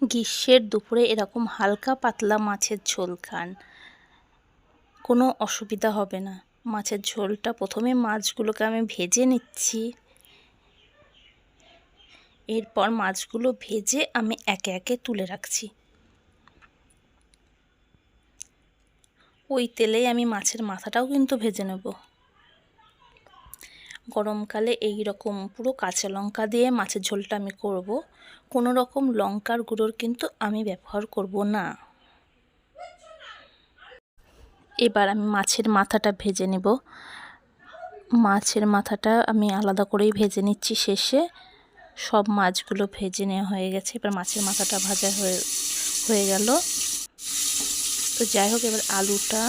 গ্রীষ্মের দুপুরে এরকম হালকা পাতলা মাছের ঝোল খান, কোনো অসুবিধা হবে না। মাছের ঝোলটা প্রথমে মাছগুলোকে আমি ভেজে নিচ্ছি, এরপর মাছগুলো ভেজে আমি একে একে তুলে রাখছি। ওই তেলেই আমি মাছের মাথাটাও কিন্তু ভেজে নেব। গরমকালে এই রকম পুরো কাঁচা লঙ্কা দিয়ে মাছের ঝোলটা আমি করব, কোনো রকম লঙ্কার গুঁড়োর কিন্তু আমি ব্যবহার করব না। এবার আমি মাছের মাথাটা ভেজে নেব। মাছের মাথাটা আমি আলাদা করেই ভেজে নিচ্ছি। শেষে সব মাছগুলো ভেজে নেওয়া হয়ে গেছে। এবার মাছের মাথাটা ভাজা হয়ে গেল। তো যাই হোক, এবার আলুটা,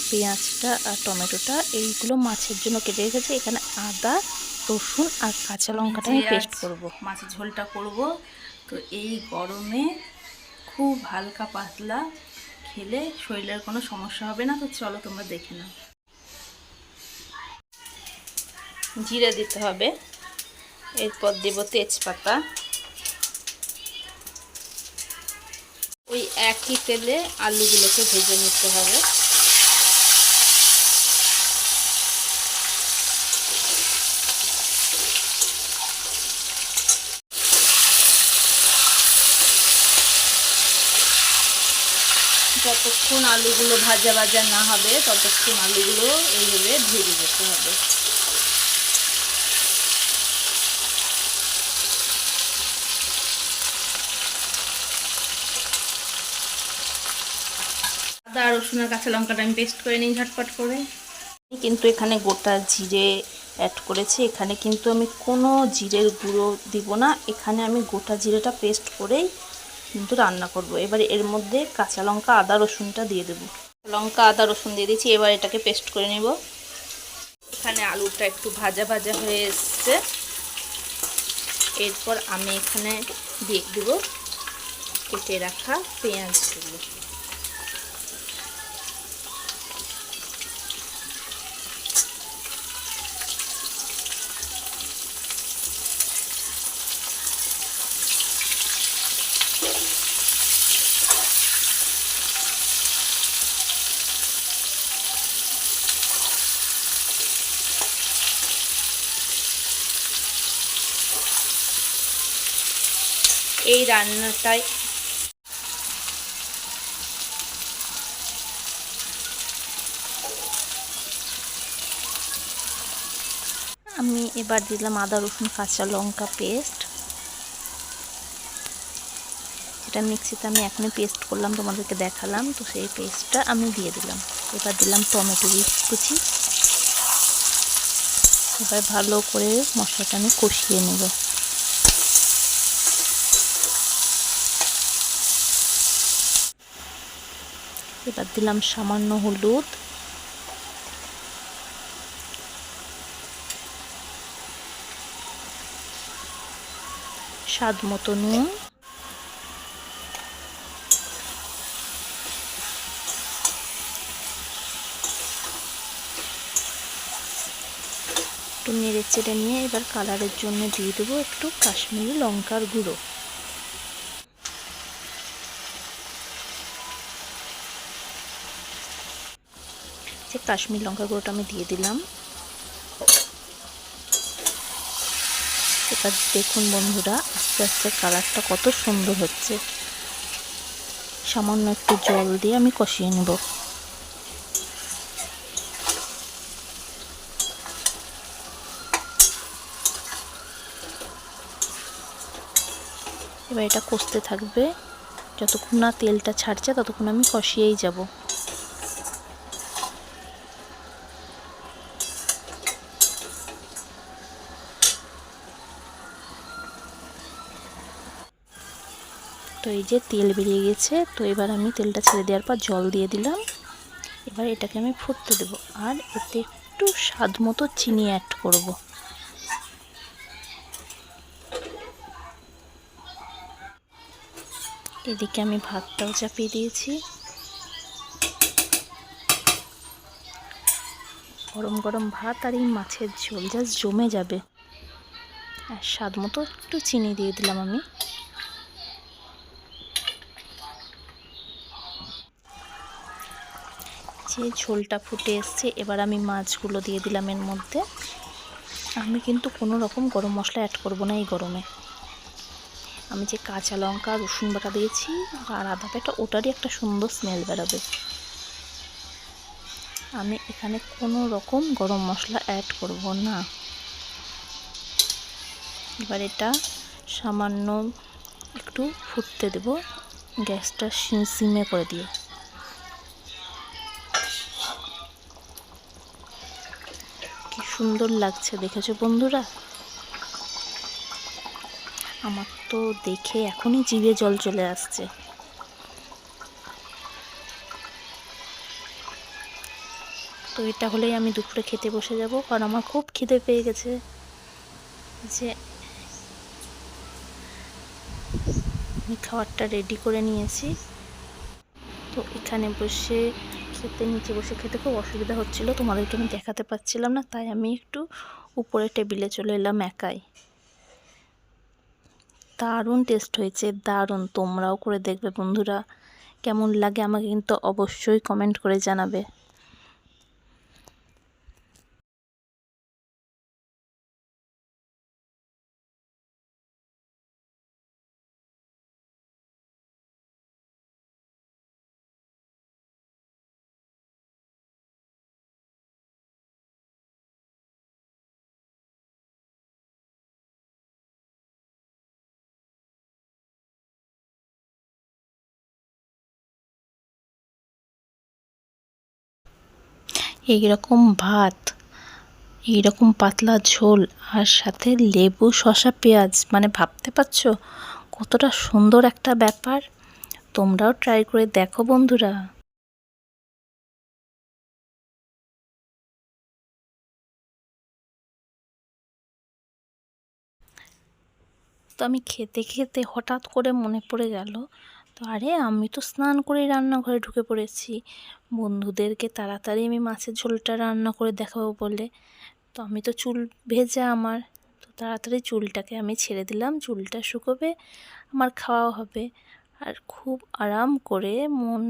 পেঁয়াজটা আর টমেটোটা এইগুলো মাছের জন্য কেটে রেখেছি। এখানে আদা, রসুন আর কাঁচা লঙ্কাটা আমি পেস্ট করব। মাছের ঝোলটা করব। তো এই গরমে খুব হালকা পাতলা খেলে শরীরের কোনো সমস্যা হবে না। তো চলো তোমরা দেখে নাও। জিরে দিতে হবে, এরপর দেব তেজপাতা। ওই একই তেলে আলুগুলোকে ভেজে নিতে হবে। যতক্ষণ আলুগুলো ভাজা ভাজা না হবে ততক্ষণ আলুগুলো এইভাবে ভেজে যেতে হবে। আদা, রসুন আর কাঁচা লঙ্কাটা আমি পেস্ট করে নিই ঝটপট করে। কিন্তু এখানে গোটা জিরে অ্যাড করেছি। এখানে কিন্তু আমি কোনো জিরের গুঁড়ো দিব না, এখানে আমি গোটা জিরেটা পেস্ট করেই কিন্তু রান্না করব। এবারে এর মধ্যে কাঁচা লঙ্কা, আদা, রসুনটা দিয়ে দেবো। লঙ্কা, আদা, রসুন দিয়ে দিচ্ছি। এবার এটাকে পেস্ট করে নেব। এখানে আলুটা একটু ভাজা ভাজা হয়ে এসছে। এরপর আমি এখানে দিয়ে দেব কেটে রাখা পেঁয়াজগুলো। এই রান্নাটায় আমি এবার দিলাম আদা, রসুন, কাঁচা লঙ্কা পেস্ট। যেটা মিক্সিতে আমি এখনই পেস্ট করলাম, তোমাদেরকে দেখালাম। তো সেই পেস্টটা আমি দিয়ে দিলাম। এবার দিলাম টমেটো কুচি। এবার ভালো করে মশলাটা আমি কষিয়ে নেব। এবার দিলাম সামান্য হলুদ, স্বাদ মতো নুন, একটু নেড়ে চেড়ে নিয়ে এবার কালারের জন্য দিয়ে দেবো একটু কাশ্মীরি লঙ্কার গুঁড়ো। যে কাশ্মীরি লঙ্কার গুঁড়োটা আমি দিয়ে দিলাম। এবার দেখুন বন্ধুরা, আস্তে আস্তে কালারটা কত সুন্দর হচ্ছে। সামান্য একটু জল দিয়ে আমি কষিয়ে নেব। এবার এটা কষতে থাকবে, যতক্ষণ না তেলটা ছাড়ছে ততক্ষণ আমি কষিয়েই যাব। তো এই যে তেল বেরিয়ে গেছে। তো এবার আমি তেলটা ছেড়ে দেওয়ার পর জল দিয়ে দিলাম। এবার এটাকে আমি ফুটতে দেবো, আর এতে একটু স্বাদ মতো চিনি অ্যাড করব। এদিকে আমি ভাতটাও চাপিয়ে দিয়েছি। গরম গরম ভাত আর এই মাছের ঝোল জাস্ট জমে যাবে। আর স্বাদ মতো একটু চিনি দিয়ে দিলাম আমি। যে ঝোলটা ফুটে এসছে, এবার আমি মাছগুলো দিয়ে দিলাম এর মধ্যে। আমি কিন্তু কোনো রকম গরম মশলা অ্যাড করব না এই গরমে। আমি যে কাঁচা লঙ্কা রসুন বাটা দিয়েছি আর আদা বাটা, ওটারই একটা সুন্দর স্মেল বেরোবে। আমি এখানে কোনো রকম গরম মশলা অ্যাড করব না। এবার এটা সামান্য একটু ফুটতে দেব, গ্যাসটা সিমে করে দিয়ে। কি সুন্দর লাগছে দেখেছো বন্ধুরা? আমার তো দেখে এখনই জিভে জল চলে আসছে। তো এটা হলেই আমি দুপুরে খেতে বসে যাব, কারণ আমার খুব খিদে পেয়ে গেছে। যে আমি খাবারটা রেডি করে নিয়েছি, তো এখানে বসে খেতে, নিচে বসে খেতে খুব অসুবিধা হচ্ছিল, তোমাদেরকে আমি দেখাতে পারছিলাম না, তাই আমি একটু উপরে টেবিলে চলে এলাম একাই। দারুণ টেস্ট হয়েছে, দারুণ। তোমরাও করে দেখবে বন্ধুরা, কেমন লাগে আমাকে কিন্তু অবশ্যই কমেন্ট করে জানাবে। এইরকম ভাত, এইরকম পাতলা ঝোল, আর সাথে লেবু শসা পেঁয়াজ, মানে ভাবতে পারছো কতটা সুন্দর একটা ব্যাপার। তোমরাও ট্রাই করে দেখো বন্ধুরা। তো আমি খেতে খেতে হঠাৎ করে মনে পড়ে গেল, তো আরে আমি তো স্নান করেই রান্নাঘরে ঢুকে পড়েছি, বন্ধুদেরকে তাড়াতাড়ি আমি মাছের ঝোলটা রান্না করে দেখাবো বলে। তো আমি তো চুল ভেজা আমার, তো তাড়াতাড়ি চুলটাকে আমি ছেড়ে দিলাম, চুলটা শুকোবে, আমার খাওয়া হবে। আর খুব আরাম করে মন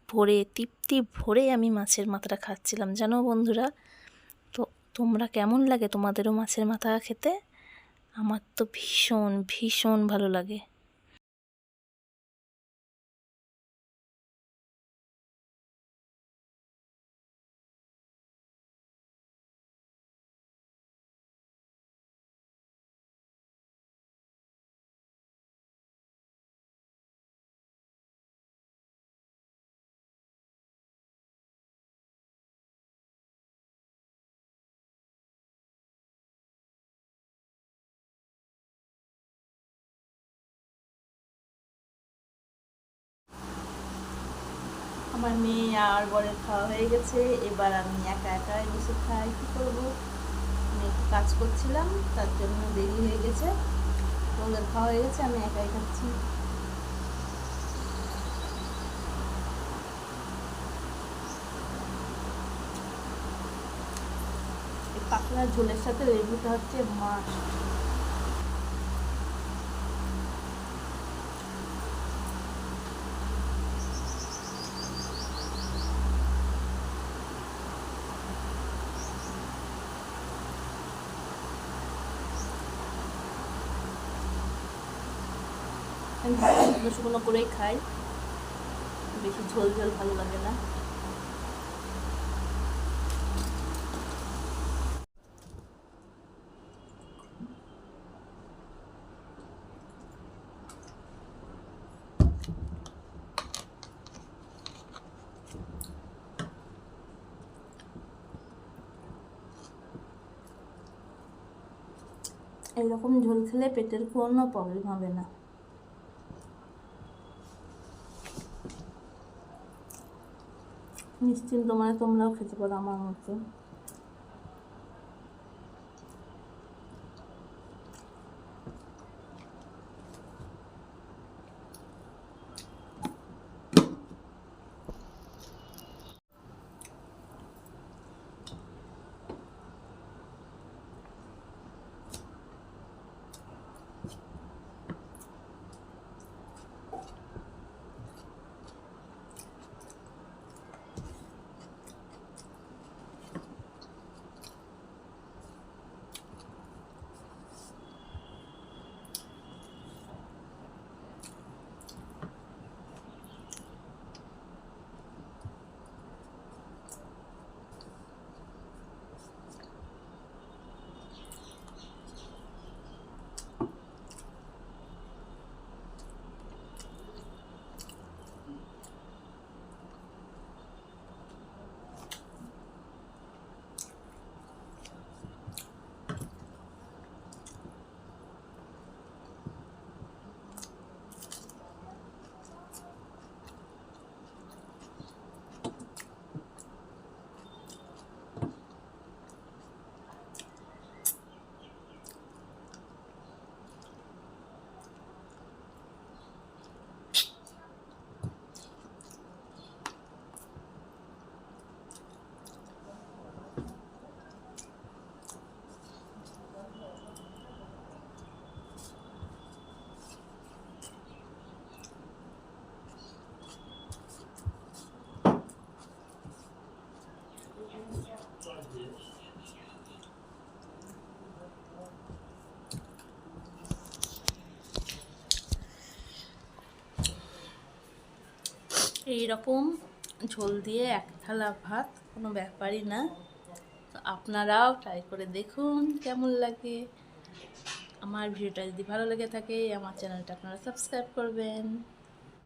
ভরে তৃপ্তি ভরে আমি মাছের মাথাটা খাচ্ছিলাম, জানো বন্ধুরা। তো তোমরা কেমন লাগে, তোমাদেরও মাছের মাথা খেতে? আমার তো ভীষণ ভীষণ ভালো লাগে। আমার মেয়ে আর বরের খাওয়া হয়ে গেছে, এবার আমি একা একাই বসে খাই, কী করবো। আমি একটু কাজ করছিলাম, তার জন্য দেরি হয়ে গেছে। ওদের খাওয়া হয়ে গেছে, আমি একাই খাচ্ছি। এই পাতলা ঝোলের সাথে লেবুটা হচ্ছে মাস্ট। আমি শুকনো শুকনো করেই খাই, বেশি ঝোল ঝোল ভালো লাগে না। এইরকম ঝোল খেলে পেটের কোনো প্রবলেম হবে না। নিশ্চিন্ত মানে তোমরাও খেতে পারো আমার মতো। এই রকম ঝোল দিয়ে এক থালা ভাত কোনো ব্যাপারই না। তো আপনারাও ট্রাই করে দেখুন কেমন লাগে। আমার ভিডিওটা যদি ভালো লেগে থাকে আমার চ্যানেলটা আপনারা সাবস্ক্রাইব করবেন।